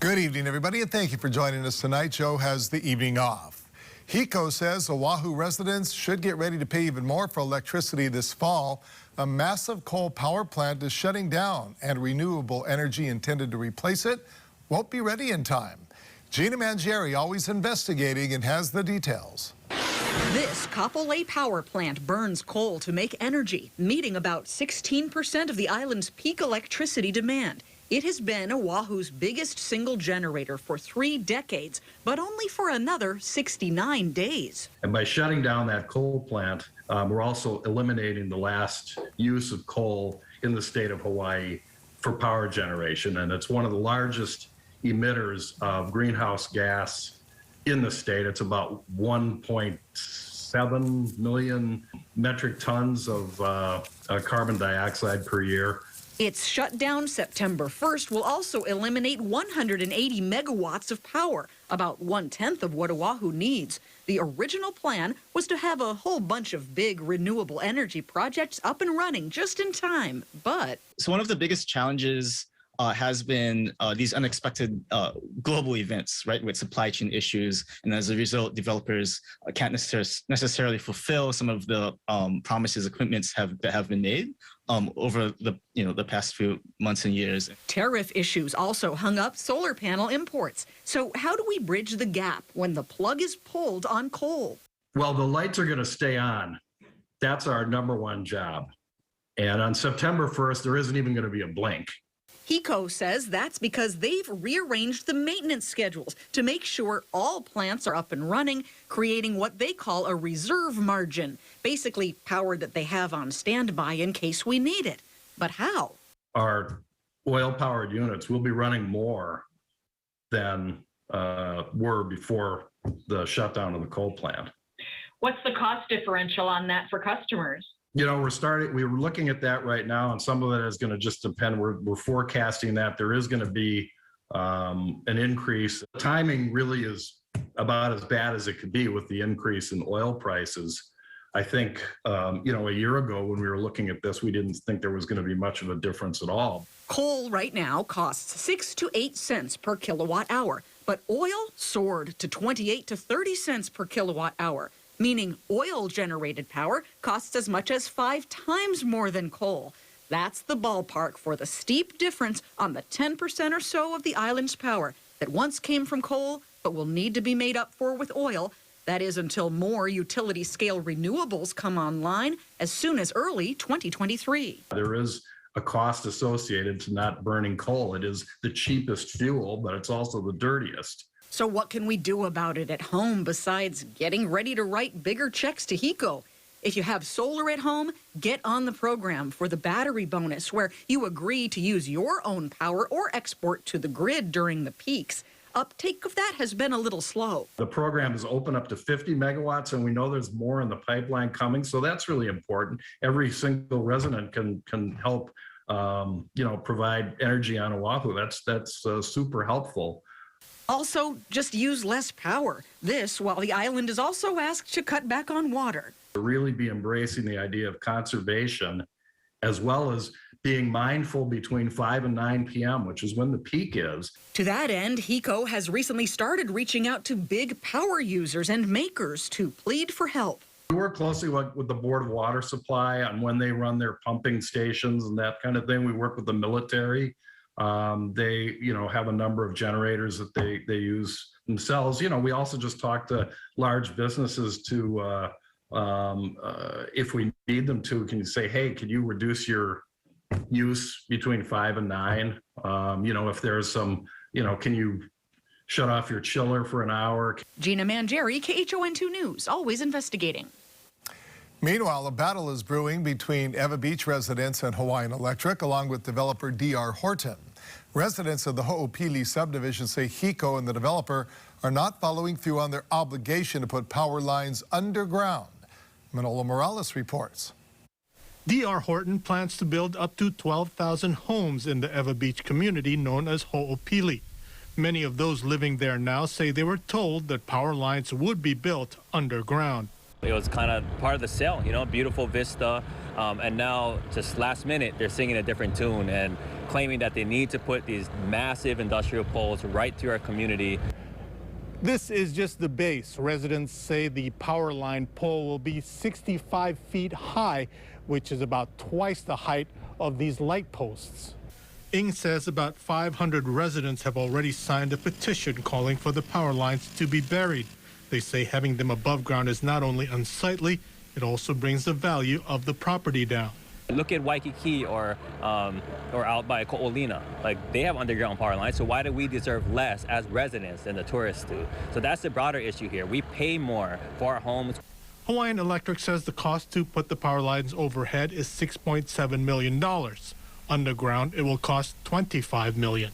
Good evening, everybody, and thank you for joining us tonight. Joe has the evening off. HECO says Oahu residents should get ready to pay even more for electricity this fall. A massive coal power plant is shutting down, and renewable energy intended to replace it won't be ready in time. Gina Mangieri, always investigating, and has the details. This Kapolei power plant burns coal to make energy, meeting about 16% of the island's peak electricity demand. It has been Oahu's biggest single generator for 3 decades, but only for another 69 days. And by shutting down that coal plant, we're also eliminating the last use of coal in the state of Hawaii for power generation. And it's one of the largest emitters of greenhouse gas in the state. It's about 1.7 million metric tons of carbon dioxide per year. Its shutdown September 1st will also eliminate 180 megawatts of power, about 1/10 of what Oahu needs. The original plan was to have a whole bunch of big renewable energy projects up and running just in time, but... So one of the biggest challenges has been these unexpected global events, right, with supply chain issues, and as a result, developers can't necessarily fulfill some of the promises, commitments that have been made over the past few months and years. Tariff issues also hung up solar panel imports. So how do we bridge the gap when the plug is pulled on coal? Well, the lights are going to stay on. That's our #1 job. And on September 1st, there isn't even going to be a blink. HECO says that's because they've rearranged the maintenance schedules to make sure all plants are up and running, creating what they call a reserve margin, basically power that they have on standby in case we need it. But how? Our oil-powered units will be running more than were before the shutdown of the coal plant. What's the cost differential on that for customers? You know, we're looking at that right now, and some of it is going to just depend. We're forecasting that there is going to be an increase. Timing really is about as bad as it could be with the increase in oil prices. I think, a year ago when we were looking at this, we didn't think there was going to be much of a difference at all. Coal right now costs 6 to 8 cents per kilowatt hour, but oil soared to 28 to 30 cents per kilowatt hour. Meaning oil-generated power costs as much as 5 times more than coal. That's the ballpark for the steep difference on the 10% or so of the island's power that once came from coal but will need to be made up for with oil. That is until more utility-scale renewables come online as soon as early 2023. There is a cost associated to not burning coal. It is the cheapest fuel, but it's also the dirtiest. So what can we do about it at home besides getting ready to write bigger checks to HECO? If you have solar at home, get on the program for the battery bonus, where you agree to use your own power or export to the grid during the peaks. Uptake of that has been a little slow. The program is open up to 50 megawatts, and we know there's more in the pipeline coming, so that's really important. Every single resident can help, provide energy on Oahu. That's super helpful. Also, just use less power. This, while the island is also asked to cut back on water. To really be embracing the idea of conservation, as well as being mindful between 5 and 9 p.m., which is when the peak is. To that end, HECO has recently started reaching out to big power users and makers to plead for help. We work closely with the Board of Water Supply on when they run their pumping stations and that kind of thing. We work with the military. They, have a number of generators that they use themselves. We also just talk to large businesses to, if we need them to, can you say, hey, can you reduce your use between 5 and 9? If there's some, can you shut off your chiller for an hour? Gina Mangieri, KHON2 News, always investigating. Meanwhile, a battle is brewing between Ewa Beach residents and Hawaiian Electric, along with developer D.R. Horton. Residents of the Ho'opili subdivision say HECO and the developer are not following through on their obligation to put power lines underground. Manolo Morales reports. D.R. Horton plans to build up to 12,000 homes in the Ewa Beach community known as Ho'opili. Many of those living there now say they were told that power lines would be built underground. It was kind of part of the sale, beautiful vista, And now, just last minute, they're singing a different tune and claiming that they need to put these massive industrial poles right through our community. This is just the base. Residents say the power line pole will be 65 feet high, which is about twice the height of these light posts. Ng says about 500 residents have already signed a petition calling for the power lines to be buried. They say having them above ground is not only unsightly, it also brings the value of the property down. Look at Waikiki or out by Ko'olina. Like, they have underground power lines, so why do we deserve less as residents than the tourists do? So that's the broader issue here. We pay more for our homes. Hawaiian Electric says the cost to put the power lines overhead is $6.7 million. Underground, it will cost $25 million.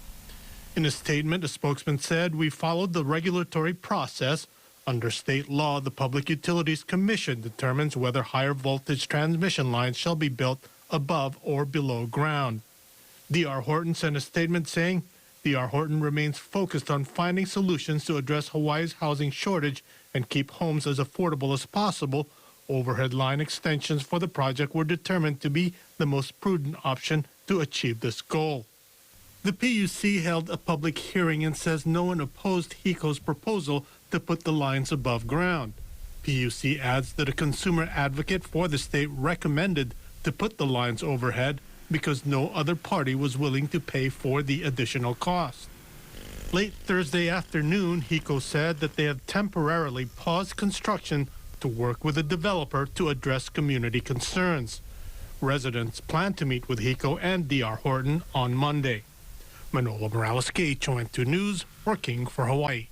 In a statement, a spokesman said, "We followed the regulatory process. Under state law, the Public Utilities Commission determines whether higher voltage transmission lines shall be built above or below ground." D.R. Horton sent a statement saying, D.R. Horton remains focused on finding solutions to address Hawaii's housing shortage and keep homes as affordable as possible. Overhead line extensions for the project were determined to be the most prudent option to achieve this goal. The PUC held a public hearing and says no one opposed HECO's proposal to put the lines above ground. PUC adds that a consumer advocate for the state recommended to put the lines overhead because no other party was willing to pay for the additional cost. Late Thursday afternoon, HECO said that they have temporarily paused construction to work with a developer to address community concerns. Residents plan to meet with HECO and D.R. Horton on Monday. Manolo Morales, KHON2 News, working for Hawaii.